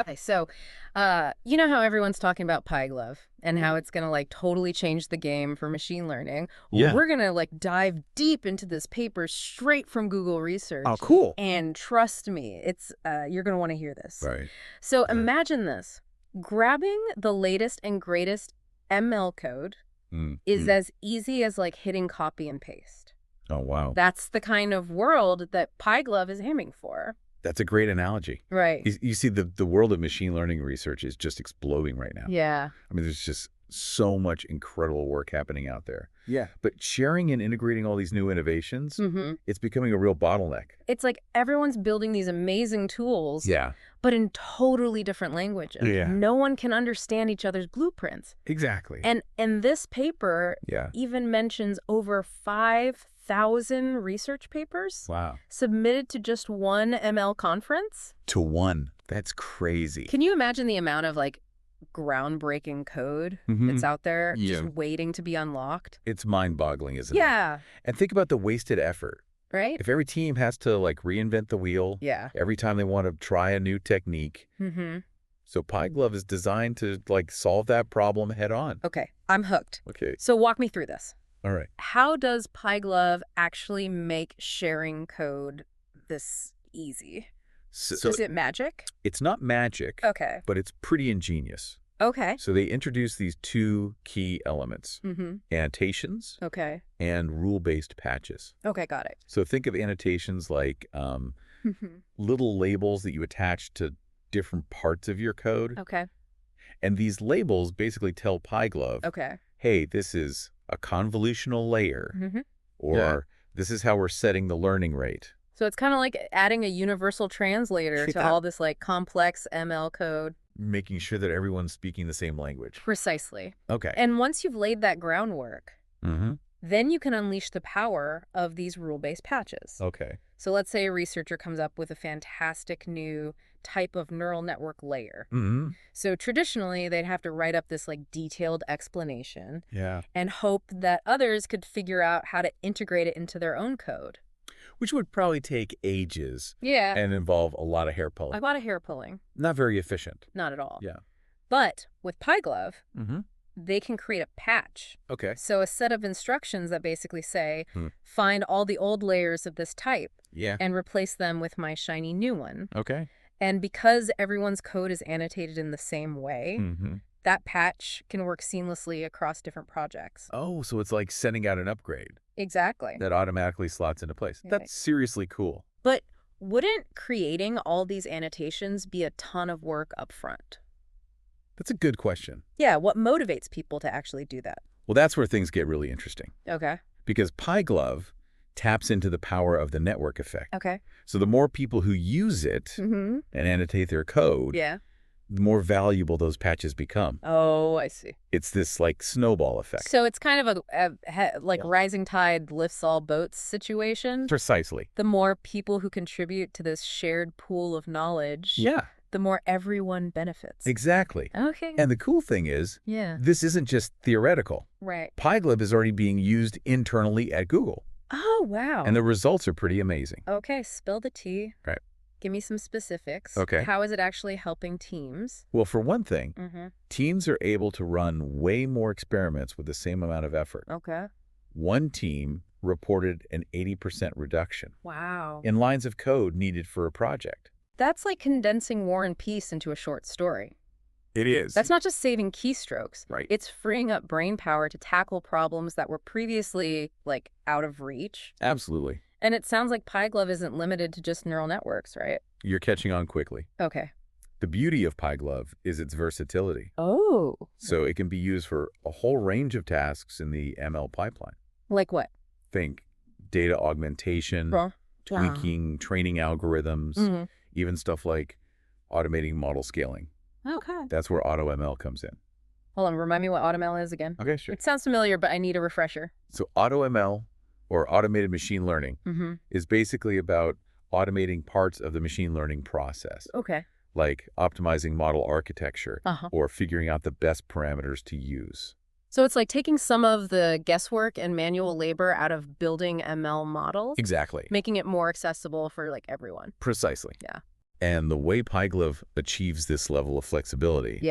Okay, so you know how everyone's talking about PyGlove and how it's going to like totally change the game for machine learning? Well, Yeah. we're going to like dive deep into this paper straight from Google Oh, Research. cool. And trust me, it's you're going to want to hear this. Right. So Okay. imagine this. Grabbing the latest and greatest ML code is Mm. as easy as like hitting copy and paste. Oh, wow. That's the kind of world that PyGlove is aiming for. That's a great analogy. Right. You see, the world of machine learning research is just exploding right now. Yeah. I mean, there's just so much incredible work happening out there. Yeah. But sharing and integrating all these new innovations, it's becoming a real bottleneck. It's like everyone's building these amazing tools, Yeah. but in totally different languages. Yeah. No one can understand each other's blueprints. Exactly. And this paper Yeah. even mentions over 5,000 research papers Wow. submitted to just one ML conference. To one. That's crazy. Can you imagine the amount of like groundbreaking code that's out there just waiting to be unlocked? It's mind-boggling, isn't it? Yeah. And think about the wasted effort. Right? If every team has to like reinvent the wheel Yeah. every time they want to try a new technique. So PyGlove is designed to like solve that problem head on. Okay, I'm hooked. Okay. So walk me through this. All right. How does PyGlove actually make sharing code this easy? So Is it magic? it's not magic, Okay. but it's pretty ingenious. Okay. So they introduce these two key elements, annotations Okay. and rule-based patches. Okay, got it. So think of annotations like little labels that you attach to different parts of your code. Okay. And these labels basically tell PyGlove, Okay. hey, this is a convolutional layer, or this is how we're setting the learning rate. So it's kind of like adding a universal translator to all this like complex ML code. Making sure that everyone's speaking the same language. Precisely. Okay. And once you've laid that groundwork, then you can unleash the power of these rule-based patches. Okay. So let's say a researcher comes up with a fantastic new type of neural network layer. So traditionally, they'd have to write up this like detailed explanation and hope that others could figure out how to integrate it into their own code. Which would probably take ages Yeah. and involve a lot of hair pulling. A lot of hair pulling. Not very efficient. Not at all. Yeah. But with PyGlove, they can create a patch. Okay. So a set of instructions that basically say, find all the old layers of this type and replace them with my shiny new one. Okay. And because everyone's code is annotated in the same way, that patch can work seamlessly across different projects. Oh, so it's like sending out an upgrade Exactly. that automatically slots into place. Right. That's seriously cool. But wouldn't creating all these annotations be a ton of work up front? That's a good question. Yeah, what motivates people to actually do that? Well, that's where things get really interesting. Okay. Because PyGlove taps into the power of the network effect. Okay. So the more people who use it and annotate their code, Yeah. the more valuable those patches become. Oh, I see. It's this like snowball effect. So it's kind of a rising tide lifts all boats situation. Precisely. The more people who contribute to this shared pool of knowledge, Yeah, the more everyone benefits. exactly. Okay. And the cool thing is, Yeah. this isn't just theoretical. Right. PyGlove is already being used internally at Google. Oh, wow. And the results are pretty amazing. Okay, spill the tea. Right. Give me some specifics. Okay. How is it actually helping teams? Well, for one thing, Mm-hmm. teams are able to run way more experiments with the same amount of effort. Okay. One team reported an 80% reduction Wow. in lines of code needed for a project. That's like condensing War and Peace into a short story. It is. That's not just saving keystrokes. Right. It's freeing up brain power to tackle problems that were previously, like, out of reach. Absolutely. And it sounds like PyGlove isn't limited to just neural networks, right? You're catching on quickly. Okay. The beauty of PyGlove is its versatility. Oh. So it can be used for a whole range of tasks in the ML pipeline. Like what? Think data augmentation, tweaking, training algorithms, even stuff like automating model scaling. Okay. That's where AutoML comes in. Hold on, remind me what AutoML is again. Okay, sure. It sounds familiar, but I need a refresher. So AutoML, or automated machine learning, is basically about automating parts of the machine learning process, Okay. like optimizing model architecture or figuring out the best parameters to use. So it's like taking some of the guesswork and manual labor out of building ML models, Exactly. making it more accessible for like everyone. Precisely. Yeah. And the way PyGlove achieves this level of flexibility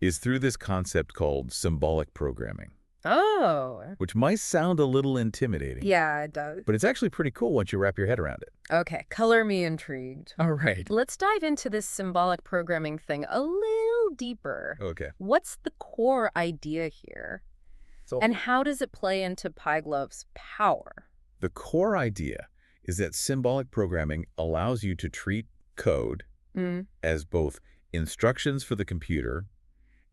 is through this concept called symbolic programming. Oh. Which might sound a little intimidating. Yeah, it does. But it's actually pretty cool once you wrap your head around it. Okay, color me intrigued. All right. Let's dive into this symbolic programming thing a little deeper. Okay. What's the core idea here? And how does it play into PyGlove's power? The core idea is that symbolic programming allows you to treat code as both instructions for the computer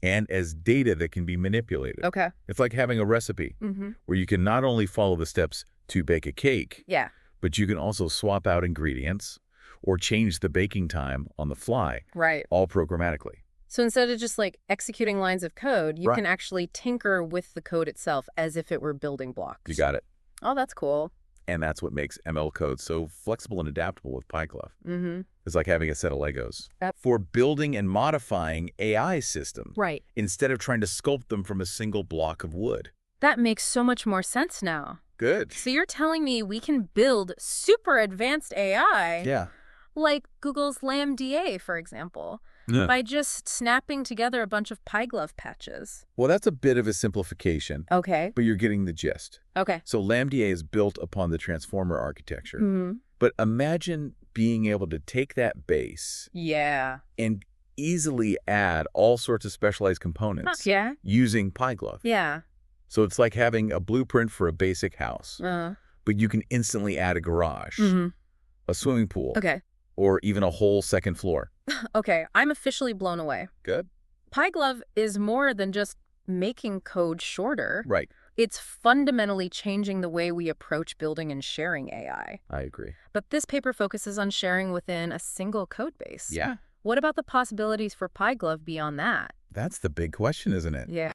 and as data that can be manipulated. Okay. It's like having a recipe where you can not only follow the steps to bake a cake, but you can also swap out ingredients or change the baking time on the fly, all programmatically. So instead of just like executing lines of code, you can actually tinker with the code itself as if it were building blocks. You got it. Oh, that's cool. And that's what makes ML code so flexible and adaptable with PyGlove. It's like having a set of Legos for building and modifying AI systems. Instead of trying to sculpt them from a single block of wood. That makes so much more sense now. Good. So you're telling me we can build super advanced AI, like Google's LaMDA, for example, by just snapping together a bunch of PyGlove patches. Well, that's a bit of a simplification. Okay. But you're getting the gist. Okay. So LaMDA is built upon the transformer architecture. But imagine being able to take that base and easily add all sorts of specialized components using PyGlove. So it's like having a blueprint for a basic house. But you can instantly add a garage, a swimming pool, or even a whole second floor. Okay, I'm officially blown away. Good. PyGlove is more than just making code shorter. Right. It's fundamentally changing the way we approach building and sharing AI. I agree. But this paper focuses on sharing within a single code base. Yeah. What about the possibilities for PyGlove beyond that? That's the big question, isn't it? Yeah.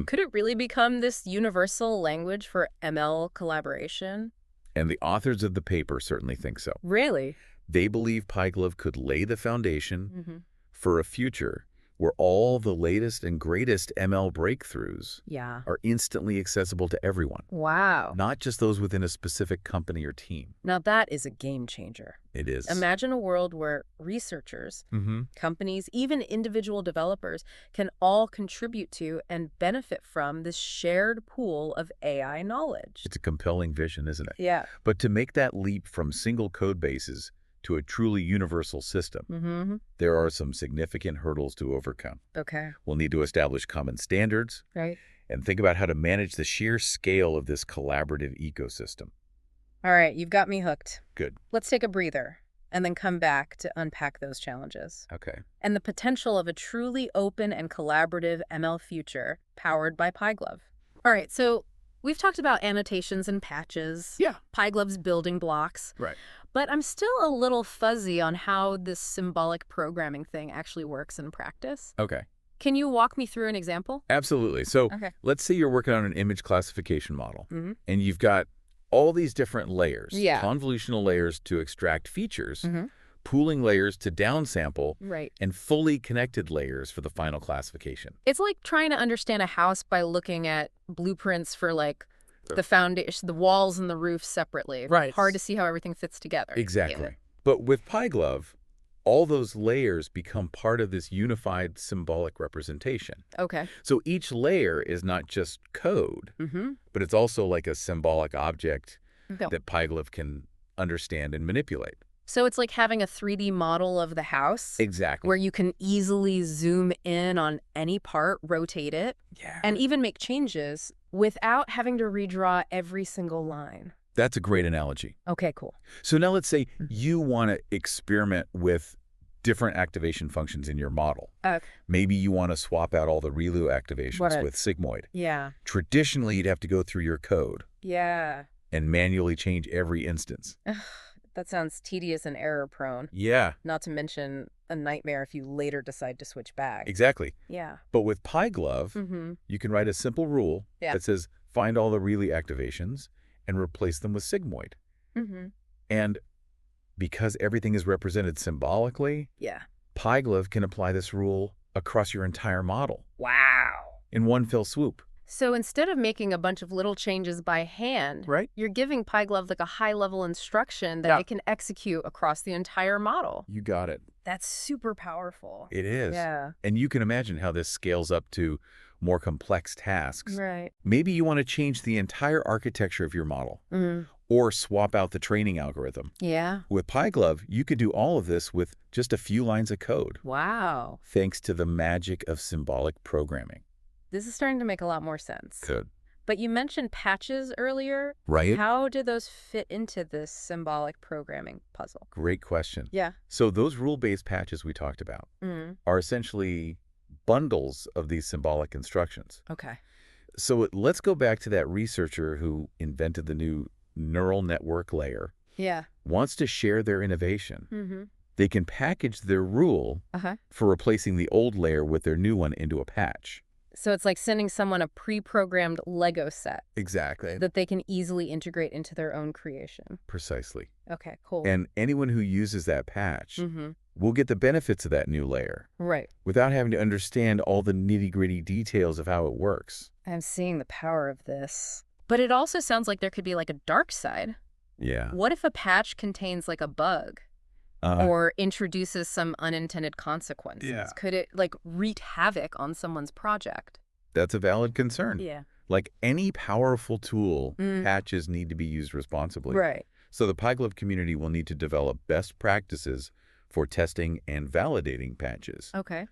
Could it really become this universal language for ML collaboration? And the authors of the paper certainly think so. Really? They believe PyGlove could lay the foundation for a future where all the latest and greatest ML breakthroughs are instantly accessible to everyone. Wow. Not just those within a specific company or team. Now that is a game changer. It is. Imagine a world where researchers, companies, even individual developers can all contribute to and benefit from this shared pool of AI knowledge. It's a compelling vision, isn't it? Yeah. But to make that leap from single code bases to a truly universal system, there are some significant hurdles to overcome. Okay. We'll need to establish common standards and think about how to manage the sheer scale of this collaborative ecosystem. All right, you've got me hooked. Good. Let's take a breather and then come back to unpack those challenges. Okay. And the potential of a truly open and collaborative ML future powered by PyGlove. All right, so we've talked about annotations and patches. PyGlove's building blocks. Right. But I'm still a little fuzzy on how this symbolic programming thing actually works in practice. Okay. Can you walk me through an example? Absolutely. So let's say you're working on an image classification model, and you've got all these different layers, convolutional layers to extract features, pooling layers to downsample, and fully connected layers for the final classification. It's like trying to understand a house by looking at blueprints for like the foundation, the walls and the roof separately. Right. Hard to see how everything fits together. Exactly. But with PyGlove, all those layers become part of this unified symbolic representation. Okay. So each layer is not just code, but it's also like a symbolic object that PyGlove can understand and manipulate. So it's like having a 3D model of the house. Exactly. Where you can easily zoom in on any part, rotate it, and even make changes without having to redraw every single line. That's a great analogy. Okay, cool. So now let's say you want to experiment with different activation functions in your model. Maybe you want to swap out all the ReLU activations with sigmoid. Traditionally, you'd have to go through your code. And manually change every instance. That sounds tedious and error-prone. Not to mention a nightmare if you later decide to switch back. Exactly. But with PyGlove, you can write a simple rule that says find all the ReLU activations and replace them with sigmoid. And because everything is represented symbolically, PyGlove can apply this rule across your entire model. Wow. In one fell swoop. So instead of making a bunch of little changes by hand, you're giving PyGlove like a high-level instruction that it can execute across the entire model. You got it. That's super powerful. It is. Yeah. And you can imagine how this scales up to more complex tasks. Right. Maybe you want to change the entire architecture of your model or swap out the training algorithm. Yeah. With PyGlove, you could do all of this with just a few lines of code. Wow. Thanks to the magic of symbolic programming. This is starting to make a lot more sense. Good. But you mentioned patches earlier. Right. How do those fit into this symbolic programming puzzle? Great question. Yeah. So those rule-based patches we talked about are essentially bundles of these symbolic instructions. Okay. So let's go back to that researcher who invented the new neural network layer. Yeah. Wants to share their innovation. They can package their rule for replacing the old layer with their new one into a patch. So it's like sending someone a pre-programmed Lego set. Exactly. That they can easily integrate into their own creation. Precisely. Okay, cool. And anyone who uses that patch will get the benefits of that new layer. Right. Without having to understand all the nitty-gritty details of how it works. I'm seeing the power of this. But it also sounds like there could be like a dark side. Yeah. What if a patch contains like a bug? Or introduces some unintended consequences? Yeah. Could it like wreak havoc on someone's project? That's a valid concern. Yeah. Like any powerful tool, patches need to be used responsibly. Right. So the PyGlove community will need to develop best practices for testing and validating patches. Okay.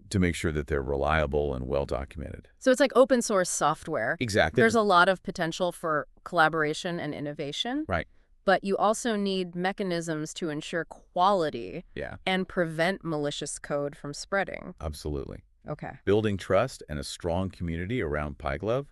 To make sure that they're reliable and well-documented. So it's like open source software. Exactly. There's a lot of potential for collaboration and innovation. Right. But you also need mechanisms to ensure quality and prevent malicious code from spreading. Absolutely. Okay. Building trust and a strong community around PyGlove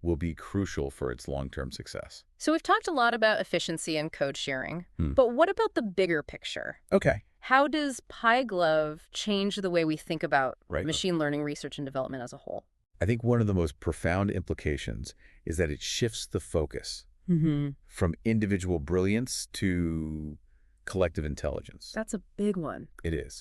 will be crucial for its long-term success. So we've talked a lot about efficiency and code sharing, but what about the bigger picture? Okay. How does PyGlove change the way we think about machine learning research and development as a whole? I think one of the most profound implications is that it shifts the focus from individual brilliance to collective intelligence. That's a big one. It is.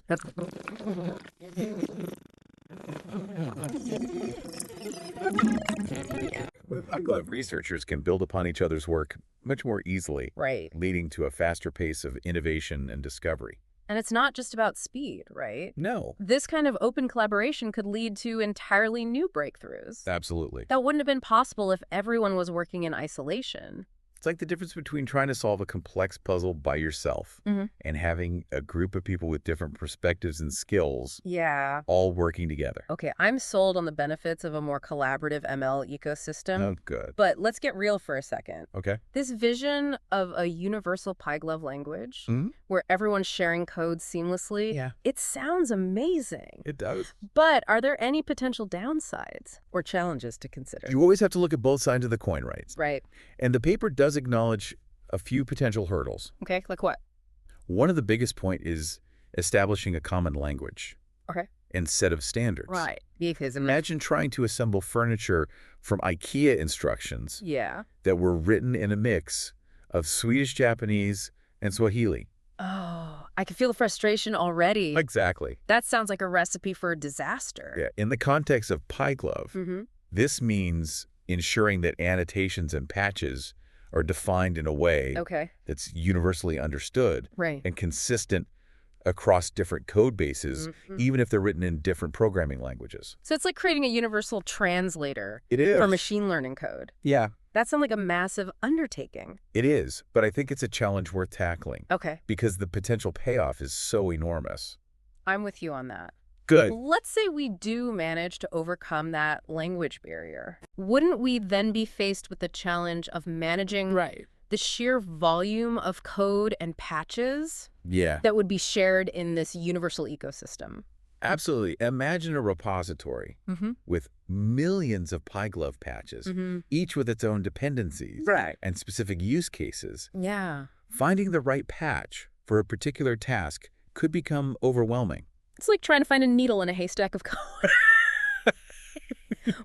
PyGlove researchers can build upon each other's work much more easily, leading to a faster pace of innovation and discovery. And it's not just about speed, right? No. This kind of open collaboration could lead to entirely new breakthroughs. Absolutely. That wouldn't have been possible if everyone was working in isolation. It's like the difference between trying to solve a complex puzzle by yourself and having a group of people with different perspectives and skills all working together. Okay, I'm sold on the benefits of a more collaborative ML ecosystem. Oh, good. But let's get real for a second. Okay. This vision of a universal PyGlove language where everyone's sharing code seamlessly, it sounds amazing. It does. But are there any potential downsides or challenges to consider? You always have to look at both sides of the coin, right? Right. And the paper does acknowledge a few potential hurdles. Okay, like what? One of the biggest point is establishing a common language. Okay. And set of standards. Right. Because imagine trying to assemble furniture from IKEA instructions that were written in a mix of Swedish, Japanese, and Swahili. Oh, I can feel the frustration already. Exactly. That sounds like a recipe for a disaster. Yeah. In the context of PyGlove, this means ensuring that annotations and patches are defined in a way that's universally understood and consistent across different code bases, even if they're written in different programming languages. So it's like creating a universal translator for machine learning code. Yeah. That sounds like a massive undertaking. It is, but I think it's a challenge worth tackling. Okay. Because the potential payoff is so enormous. I'm with you on that. Good. Let's say we do manage to overcome that language barrier. Wouldn't we then be faced with the challenge of managing the sheer volume of code and patches that would be shared in this universal ecosystem? Absolutely. Imagine a repository with millions of PyGlove patches, each with its own dependencies and specific use cases. Yeah. Finding the right patch for a particular task could become overwhelming. It's like trying to find a needle in a haystack of code.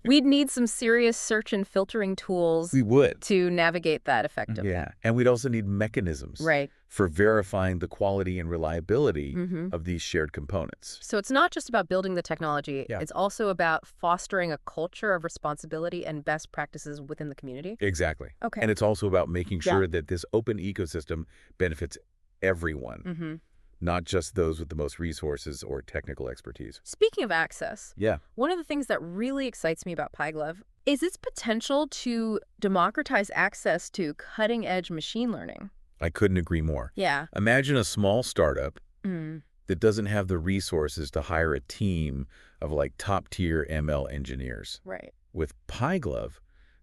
We'd need some serious search and filtering tools to navigate that effectively. Yeah, and we'd also need mechanisms for verifying the quality and reliability of these shared components. So it's not just about building the technology. It's also about fostering a culture of responsibility and best practices within the community. Exactly. Okay. And it's also about making sure that this open ecosystem benefits everyone. not just those with the most resources or technical expertise. Speaking of access, Yeah. one of the things that really excites me about PyGlove is its potential to democratize access to cutting-edge machine learning. I couldn't agree more. Yeah. Imagine a small startup that doesn't have the resources to hire a team of like top-tier ML engineers. Right. With PyGlove,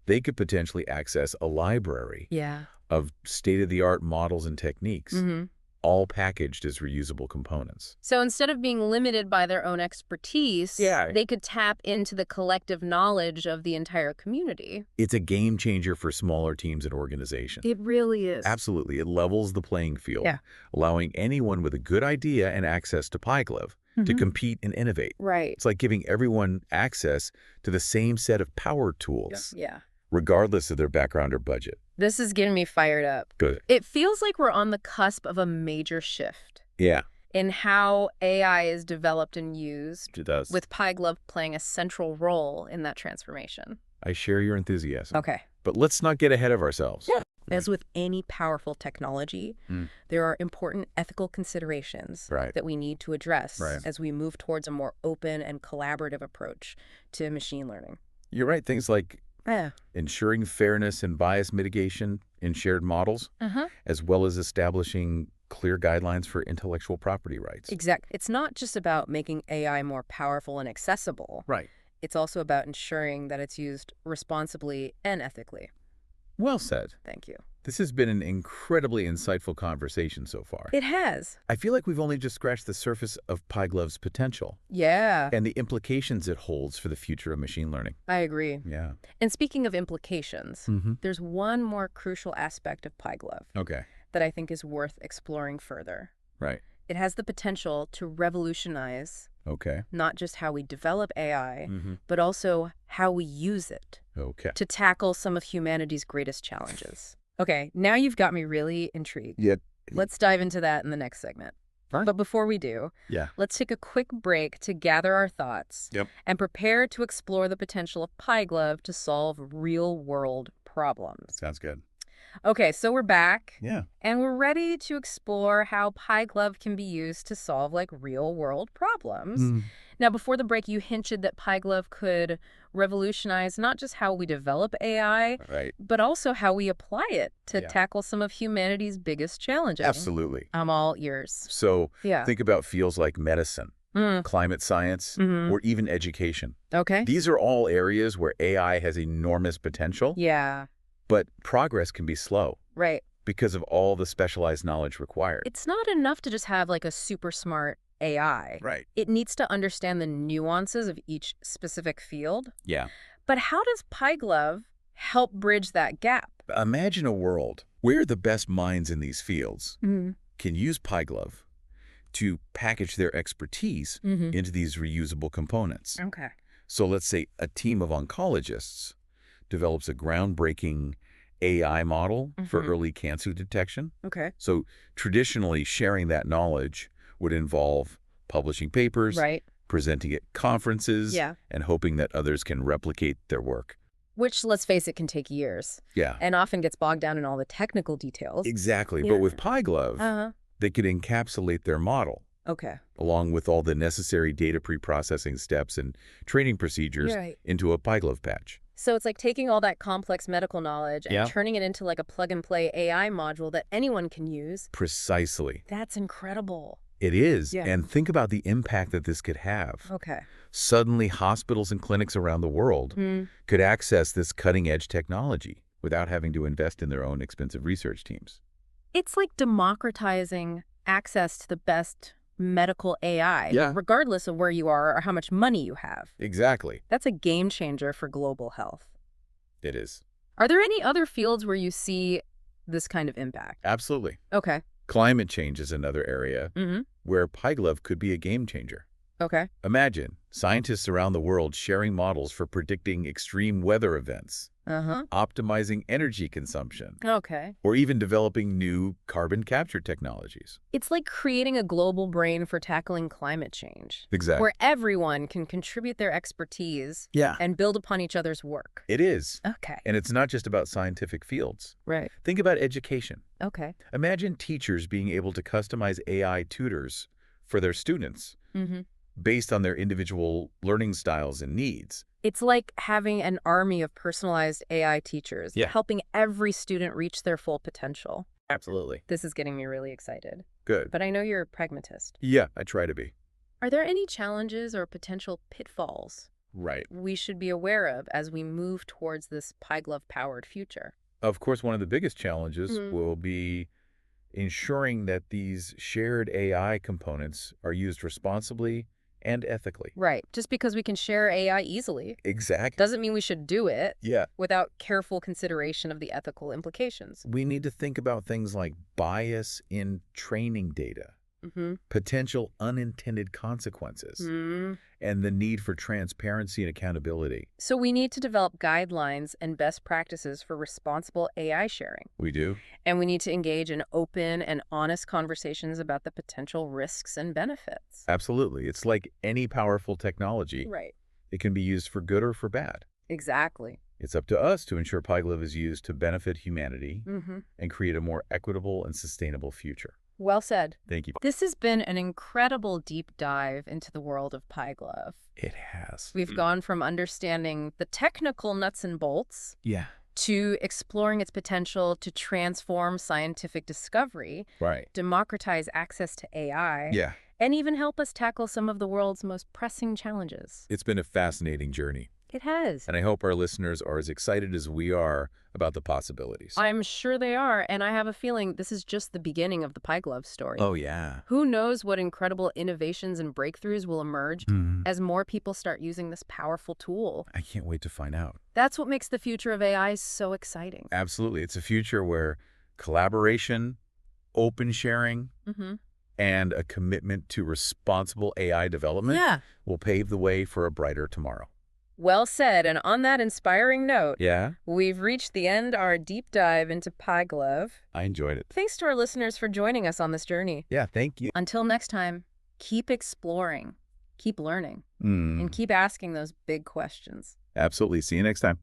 they could potentially access a library of state-of-the-art models and techniques, all packaged as reusable components. So instead of being limited by their own expertise, they could tap into the collective knowledge of the entire community. It's a game changer for smaller teams and organizations. It really is. Absolutely. It levels the playing field, allowing anyone with a good idea and access to PyGlove to compete and innovate. Right. It's like giving everyone access to the same set of power tools, Yeah. regardless of their background or budget. This is getting me fired up. Good. It feels like we're on the cusp of a major shift. Yeah. In how AI is developed and used. It does. With PyGlove playing a central role in that transformation. I share your enthusiasm. Okay. But let's not get ahead of ourselves. Yeah. As with any powerful technology, there are important ethical considerations that we need to address as we move towards a more open and collaborative approach to machine learning. You're right. Things like ensuring fairness and bias mitigation in shared models, as well as establishing clear guidelines for intellectual property rights. Exactly. It's not just about making AI more powerful and accessible. Right. It's also about ensuring that it's used responsibly and ethically. Well said. Thank you. This has been an incredibly insightful conversation so far. It has. I feel like we've only just scratched the surface of PyGlove's potential. Yeah. And the implications it holds for the future of machine learning. I agree. Yeah. And speaking of implications, there's one more crucial aspect of PyGlove that I think is worth exploring further. Right. It has the potential to revolutionize not just how we develop AI, but also how we use it to tackle some of humanity's greatest challenges. Okay, now you've got me really intrigued. Yeah. Let's dive into that in the next segment. Fine. But before we do, let's take a quick break to gather our thoughts and prepare to explore the potential of PyGlove to solve real-world problems. Sounds good. Okay, so we're back. Yeah. And we're ready to explore how PyGlove can be used to solve, like, real-world problems. Now, before the break, you hinted that PyGlove could revolutionize not just how we develop AI, but also how we apply it to tackle some of humanity's biggest challenges. Absolutely. I'm all ears. So think about fields like medicine, climate science, or even education. Okay. These are all areas where AI has enormous potential. Yeah. But progress can be slow. Right. Because of all the specialized knowledge required. It's not enough to just have, like, a super smart AI. Right. It needs to understand the nuances of each specific field. Yeah. But how does PyGlove help bridge that gap? Imagine a world where the best minds in these fields can use PyGlove to package their expertise into these reusable components. Okay. So let's say a team of oncologists develops a groundbreaking AI model for early cancer detection. Okay. So traditionally, sharing that knowledge would involve publishing papers, presenting at conferences, and hoping that others can replicate their work. Which, let's face it, can take years. Yeah. And often gets bogged down in all the technical details. Exactly. But with PyGlove, they could encapsulate their model. Okay. Along with all the necessary data pre-processing steps and training procedures into a PyGlove patch. So it's like taking all that complex medical knowledge and turning it into like a plug-and-play AI module that anyone can use. Precisely. That's incredible. It is. Yeah. And think about the impact that this could have. Okay. Suddenly, hospitals and clinics around the world could access this cutting-edge technology without having to invest in their own expensive research teams. It's like democratizing access to the best medical AI, regardless of where you are or how much money you have. Exactly. That's a game changer for global health. It is. Are there any other fields where you see this kind of impact? Absolutely. Okay. Climate change is another area where PyGlove could be a game changer. Okay. Imagine scientists around the world sharing models for predicting extreme weather events. optimizing energy consumption, Okay. or even developing new carbon capture technologies. It's like creating a global brain for tackling climate change. Exactly. Where everyone can contribute their expertise and build upon each other's work. It is. Okay. And it's not just about scientific fields. Right. Think about education. Okay. Imagine teachers being able to customize AI tutors for their students based on their individual learning styles and needs. It's like having an army of personalized AI teachers, helping every student reach their full potential. Absolutely. This is getting me really excited. Good. But I know you're a pragmatist. Yeah, I try to be. Are there any challenges or potential pitfalls we should be aware of as we move towards this PyGlove-powered future? Of course, one of the biggest challenges will be ensuring that these shared AI components are used responsibly and ethically. Right. Just because we can share AI easily doesn't mean we should do it without careful consideration of the ethical implications. We need to think about things like bias in training data, potential unintended consequences, and the need for transparency and accountability. So we need to develop guidelines and best practices for responsible AI sharing. We do. And we need to engage in open and honest conversations about the potential risks and benefits. Absolutely. It's like any powerful technology. Right. It can be used for good or for bad. Exactly. It's up to us to ensure PyGlove is used to benefit humanity and create a more equitable and sustainable future. Well said. Thank you. This has been an incredible deep dive into the world of PyGlove. It has. We've gone from understanding the technical nuts and bolts to exploring its potential to transform scientific discovery, democratize access to AI, and even help us tackle some of the world's most pressing challenges. It's been a fascinating journey. It has. And I hope our listeners are as excited as we are about the possibilities. I'm sure they are, and I have a feeling this is just the beginning of the PyGlove story. Oh, yeah. Who knows what incredible innovations and breakthroughs will emerge as more people start using this powerful tool. I can't wait to find out. That's what makes the future of AI so exciting. Absolutely. It's a future where collaboration, open sharing, and a commitment to responsible AI development will pave the way for a brighter tomorrow. Well said, and on that inspiring note, we've reached the end of our deep dive into PyGlove. I enjoyed it. Thanks to our listeners for joining us on this journey. Yeah, thank you. Until next time, keep exploring, keep learning, and keep asking those big questions. Absolutely. See you next time.